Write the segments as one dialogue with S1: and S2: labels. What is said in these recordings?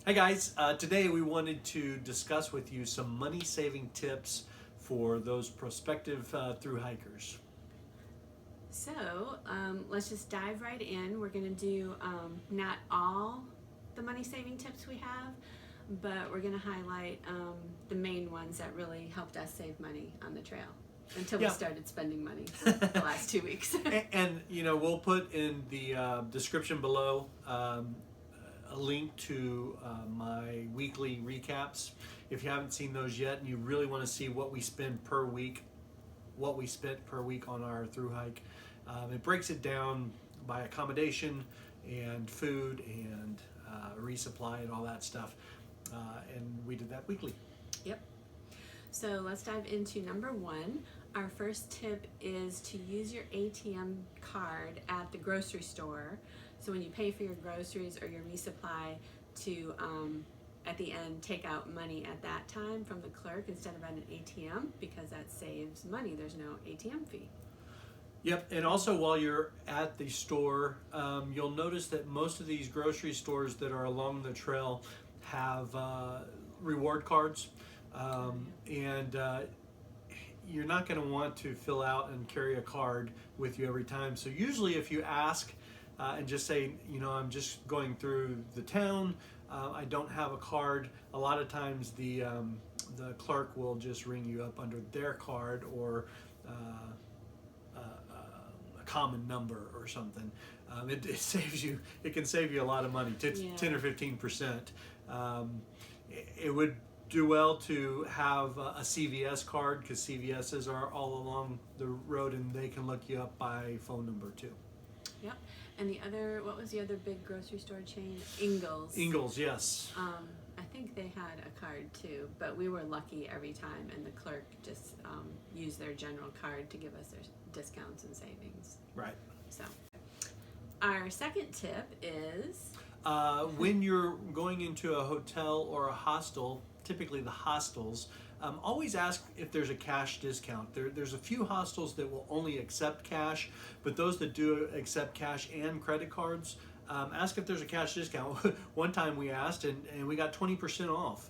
S1: Hi guys, today we wanted to discuss with you some money saving tips for those prospective thru-hikers.
S2: So let's just dive right in. We're going to do not all the money saving tips we have, but we're going to highlight the main ones that really helped us save money on the trail until we started spending money for the last 2 weeks.
S1: and you know, we'll put in the description below a link to my weekly recaps. If you haven't seen those yet and you really want to see what we spend per week, what we spent per week on our thru hike, it breaks it down by accommodation and food and resupply and all that stuff, and we did that weekly.
S2: Yep. So let's dive into number one. Our first tip is to use your ATM card at the grocery store. So when you pay for your groceries or your resupply, to at the end take out money at that time from the clerk instead of at an ATM, because that saves money. There's no ATM fee.
S1: Yep, and also while you're at the store, you'll notice that most of these grocery stores that are along the trail have reward cards, and you're not going to want to fill out and carry a card with you every time. So usually if you ask and just say, you know, I'm just going through the town, I don't have a card, a lot of times the clerk will just ring you up under their card or a common number or something. It saves you, it can save you a lot of money, 10 or 15%. It would do well to have a CVS card, because CVS's are all along the road and they can look you up by phone number too.
S2: Yep. And the other, what was the other big grocery store chain? Ingles.
S1: Ingles, yes.
S2: I think they had a card too, but we were lucky every time, and the clerk just used their general card to give us their discounts and savings.
S1: Right.
S2: So, our second tip is
S1: when you're going into a hotel or a hostel, typically the hostels, always ask if there's a cash discount. There's a few hostels that will only accept cash, but those that do accept cash and credit cards, ask if there's a cash discount. One time we asked and we got 20% off.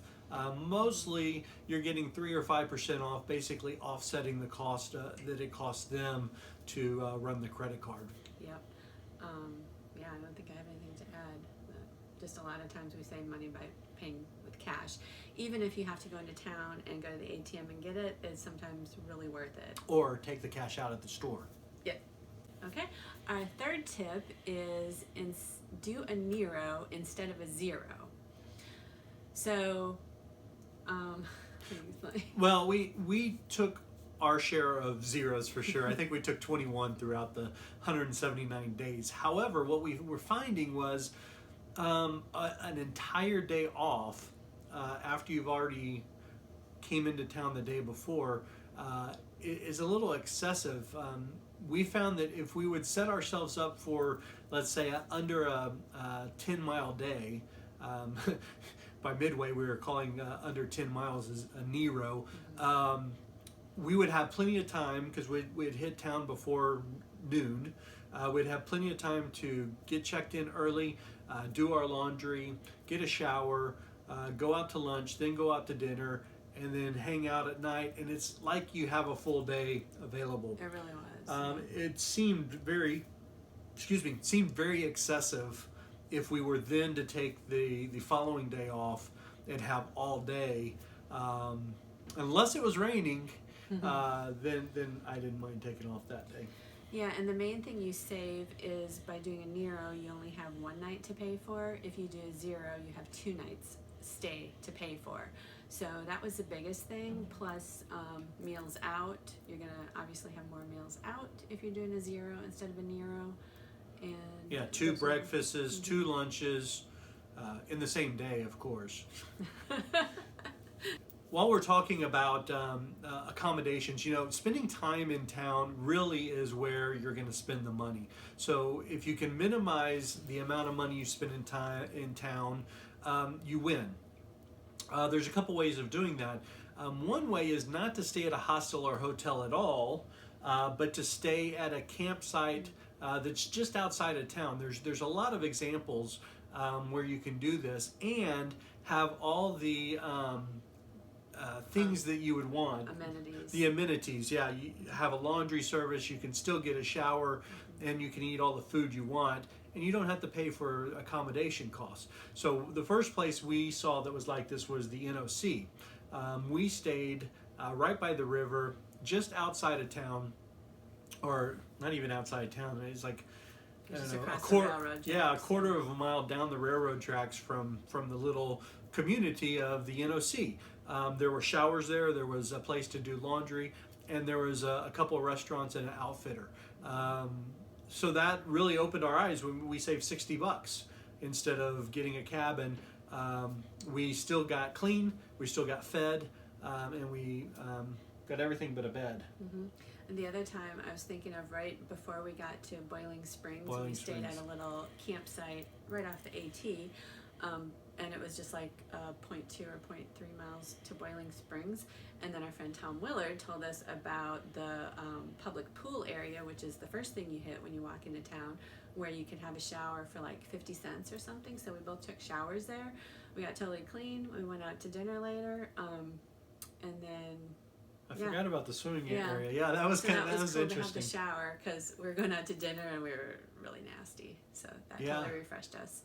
S1: Mostly you're getting 3 or 5% off, basically offsetting the cost that it costs them to run the credit card.
S2: Yep. Yeah, I don't think I have anything to add. Just a lot of times we save money by paying with cash. Even if you have to go into town and go to the ATM and get it, it's sometimes really worth it.
S1: Or take the cash out at the store.
S2: Yep. Okay. Our third tip is do a Nero instead of a zero. So,
S1: well, we took our share of zeros for sure. I think we took 21 throughout the 179 days. However, what we were finding was an entire day off after you've already came into town the day before is a little excessive. We found that if we would set ourselves up for, let's say, under a 10-mile day, by midway we were calling under 10 miles as a Nero, we would have plenty of time, because we'd hit town before noon. We'd have plenty of time to get checked in early, do our laundry, get a shower, go out to lunch, then go out to dinner, and then hang out at night. And it's like you have a full day available.
S2: It really was.
S1: It seemed very excessive if we were then to take the following day off and have all day, unless it was raining. Then I didn't mind taking off that day.
S2: Yeah, and the main thing you save is by doing a Nero, you only have one night to pay for. If you do a zero, you have 2 nights stay to pay for. So that was the biggest thing, plus meals out. You're going to obviously have more meals out if you're doing a zero instead of a Nero. And
S1: yeah, 2 breakfasts, 2 lunches, in the same day, of course. While we're talking about accommodations, you know, spending time in town really is where you're going to spend the money. So if you can minimize the amount of money you spend in town, you win. There's a couple ways of doing that. One way is not to stay at a hostel or hotel at all, but to stay at a campsite that's just outside of town. There's a lot of examples where you can do this and have all the things that you would want.
S2: Amenities.
S1: The amenities, yeah. You have a laundry service, you can still get a shower, and you can eat all the food you want, and you don't have to pay for accommodation costs. So the first place we saw that was like this was the NOC. We stayed right by the river, just outside of town, or not even outside of town. It's like a quarter of a mile down the railroad tracks from the little community of the NOC. There were showers there. There was a place to do laundry, and there was a couple of restaurants and an outfitter. So that really opened our eyes when we saved $60 instead of getting a cabin. We still got clean, we still got fed, and we got everything but a bed.
S2: Mm-hmm. And the other time I was thinking of right before we got to Boiling Springs, we stayed at a little campsite right off the AT, and it was just like 0.2 or 0.3 miles to Boiling Springs. And then our friend Tom Willard told us about the public pool area, which is the first thing you hit when you walk into town, where you can have a shower for like 50 cents or something. So we both took showers there. We got totally clean. We went out to dinner later, and then
S1: I forgot about the swimming area. Yeah, that was cool
S2: interesting. To have the shower because we were going out to dinner and we were really nasty. So that totally refreshed us.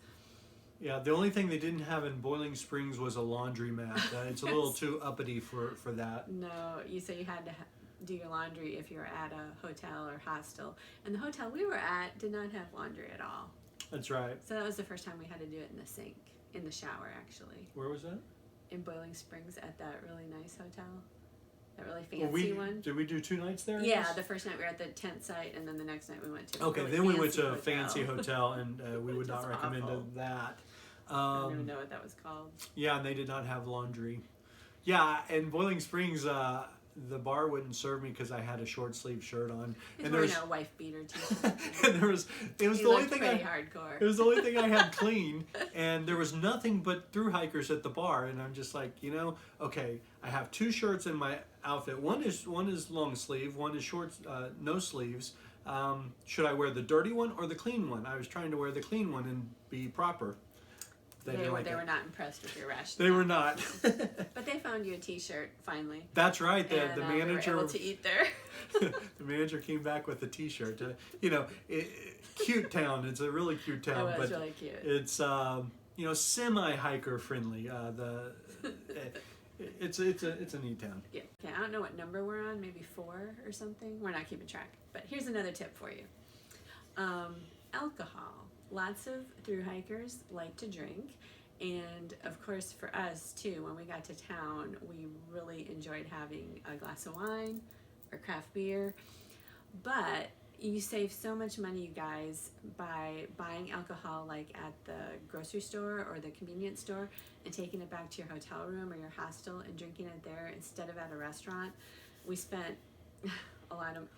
S1: Yeah, the only thing they didn't have in Boiling Springs was a laundromat. It's a little too uppity for that.
S2: No, you said you had to do your laundry if you were at a hotel or hostel. And the hotel we were at did not have laundry at all.
S1: That's right.
S2: So that was the first time we had to do it in the sink, in the shower actually.
S1: Where was that?
S2: In Boiling Springs at that really nice hotel. That really fancy one.
S1: Did we do 2 nights there?
S2: Yeah, the first night we were at the tent site, and then the next night we went to
S1: then we went to a fancy hotel, and we would not recommend that.
S2: I don't even know what that was called.
S1: Yeah, and they did not have laundry. Yeah, in Boiling Springs, the bar wouldn't serve me because I had a short sleeve shirt on.
S2: And there was a wife beater too.
S1: And it was the only thing
S2: hardcore.
S1: It was the only thing I had clean, and there was nothing but Thru-Hikers at the bar, and I'm just like, okay, I have 2 shirts in my outfit. One is long sleeve, one is short, no sleeves. Should I wear the dirty one or the clean one? I was trying to wear the clean one and be proper.
S2: They were not impressed with your rationale.
S1: They were not.
S2: But they found you a T-shirt finally.
S1: That's right. The manager
S2: we were able to eat there.
S1: The manager came back with a T-shirt. Cute town. It's a really cute town.
S2: It was really cute.
S1: It's semi-hiker friendly. It's a neat town.
S2: Yeah. Okay. I don't know what number we're on. Maybe 4 or something. We're not keeping track. But here's another tip for you. Alcohol. Lots of Thru-Hikers like to drink, and of course for us too, when we got to town, we really enjoyed having a glass of wine or craft beer. But you save so much money, you guys, by buying alcohol like at the grocery store or the convenience store and taking it back to your hotel room or your hostel and drinking it there instead of at a restaurant. We spent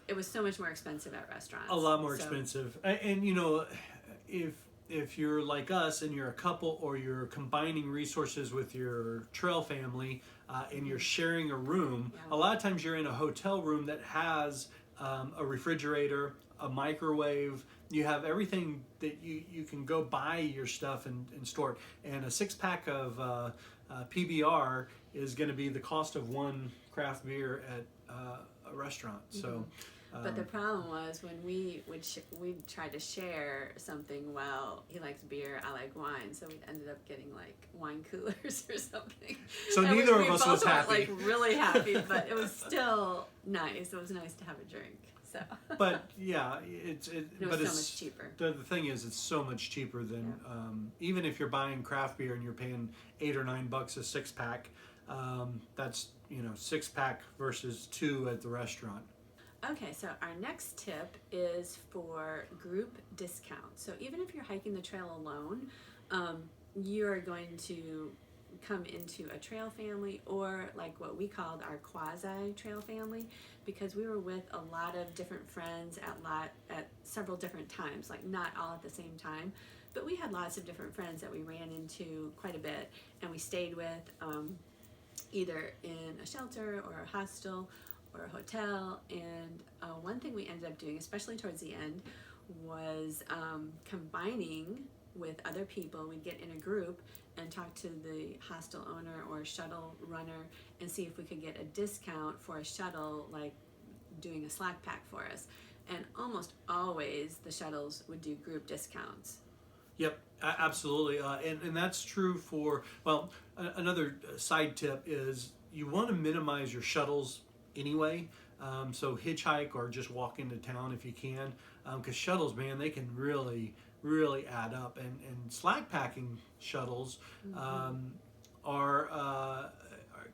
S2: it was so much more expensive at restaurants.
S1: A lot more expensive. And if you're like us and you're a couple or you're combining resources with your trail family and you're sharing a room, a lot of times you're in a hotel room that has a refrigerator, a microwave. You have everything that you can go buy your stuff and store it. And a 6-pack of PBR is going to be the cost of 1 craft beer at a restaurant. So.
S2: But the problem was when we tried to share something. Well, he likes beer, I like wine, so we ended up getting like wine coolers or something.
S1: So neither of us was happy.
S2: Like really happy, but it was still nice. It was nice to have a drink. So.
S1: But yeah, it's
S2: so much cheaper.
S1: The thing is, it's so much cheaper than even if you're buying craft beer and you're paying $8 or $9 a 6-pack. That's 6-pack versus 2 at the restaurant.
S2: Okay, so our next tip is for group discounts. So even if you're hiking the trail alone, you're going to come into a trail family, or like what we called our quasi trail family, because we were with a lot of different friends at several different times, like not all at the same time, but we had lots of different friends that we ran into quite a bit and we stayed with either in a shelter or a hostel or a hotel. And one thing we ended up doing, especially towards the end, was combining with other people. We'd get in a group and talk to the hostel owner or shuttle runner and see if we could get a discount for a shuttle, like doing a Slack pack for us. And almost always the shuttles would do group discounts.
S1: Yep, absolutely. And that's true for, well, another side tip is you want to minimize your shuttles anyway. So hitchhike or just walk into town if you can, because shuttles, man, they can really add up. And Slack packing shuttles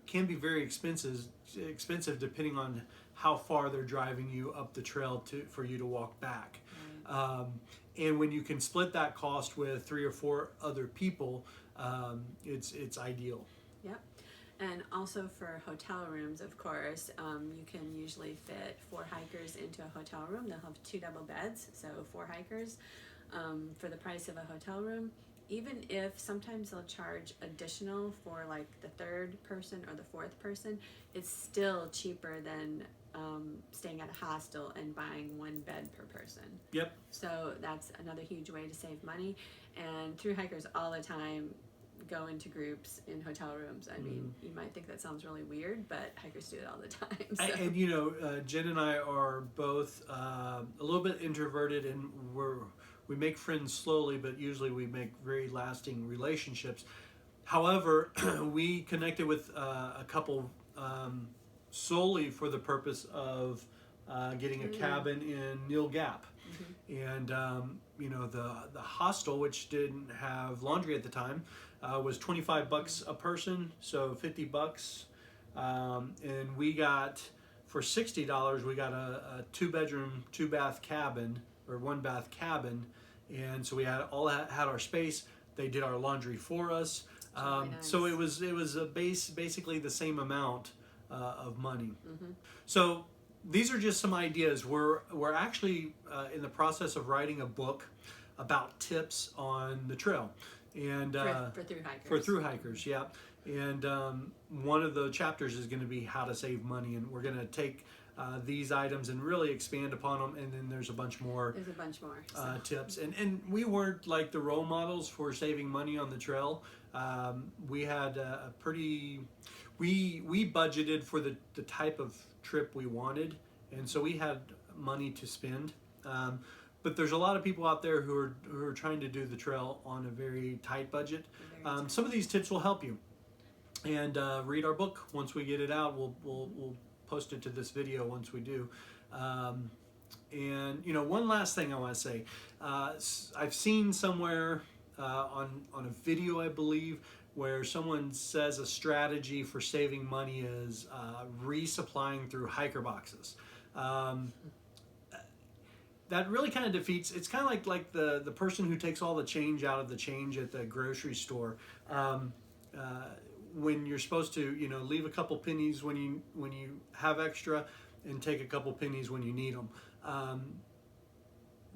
S1: can be very expensive depending on how far they're driving you up the trail for you to walk back. And when you can split that cost with 3 or 4 other people, it's ideal.
S2: Yep. And also for hotel rooms, of course, you can usually fit 4 hikers into a hotel room. They'll have 2 double beds, so 4 hikers for the price of a hotel room. Even if sometimes they'll charge additional for like the 3rd person or the 4th person, it's still cheaper than staying at a hostel and buying 1 bed per person.
S1: Yep.
S2: So that's another huge way to save money. And Thru-Hikers all the time go into groups in hotel rooms. I mean, you might think that sounds really weird, but hikers do it all the time. So.
S1: And you know, Jen and I are both a little bit introverted, and we make friends slowly, but usually we make very lasting relationships. However, we connected with a couple solely for the purpose of getting a cabin in Neal Gap. And you know, the hostel, which didn't have laundry at the time, was $25 a person, so $50. And we got, for $60, we got a 2-bedroom, 2-bath cabin, or 1-bath cabin. And so we had our space. They did our laundry for us.
S2: Really nice.
S1: So it was basically the same amount of money. So these are just some ideas. We're actually in the process of writing a book about tips on the trail, and
S2: for
S1: Thru-Hikers, yeah. And one of the chapters is going to be how to save money, and we're going to take these items and really expand upon them. And then there's a bunch more. Tips, and we weren't like the role models for saving money on the trail. We had a pretty. We budgeted for the type of trip we wanted, and so we had money to spend. But there's a lot of people out there who are trying to do the trail on a very tight budget. Some of these tips will help you. And read our book once we get it out. We'll post it to this video once we do. And you know, one last thing I want to say. I've seen somewhere on a video, I believe, where someone says a strategy for saving money is resupplying through hiker boxes. That really kind of defeats. It's kind of like the person who takes all the change out of the change at the grocery store. When you're supposed to, you know, leave a couple pennies when you have extra, and take a couple pennies when you need them.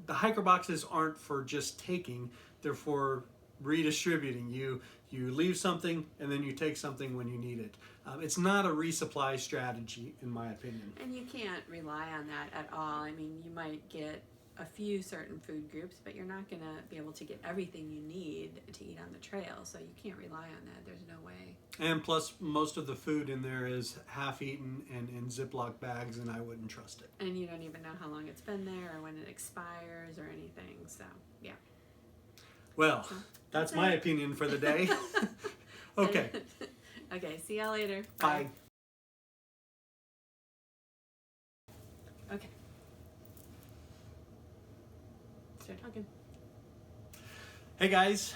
S1: The hiker boxes aren't for just taking; they're for redistributing. You leave something and then you take something when you need it. It's not a resupply strategy, in my opinion.
S2: And you can't rely on that at all. I mean, you might get a few certain food groups, but you're not going to be able to get everything you need to eat on the trail. So you can't rely on that. There's no way.
S1: And plus, most of the food in there is half-eaten and in Ziploc bags, and I wouldn't trust it.
S2: And you don't even know how long it's been there or when it expires or anything. So, yeah.
S1: Well, that's my opinion for the day. Okay.
S2: Okay, see y'all later.
S1: Bye.
S2: Okay. Start talking.
S1: Hey guys,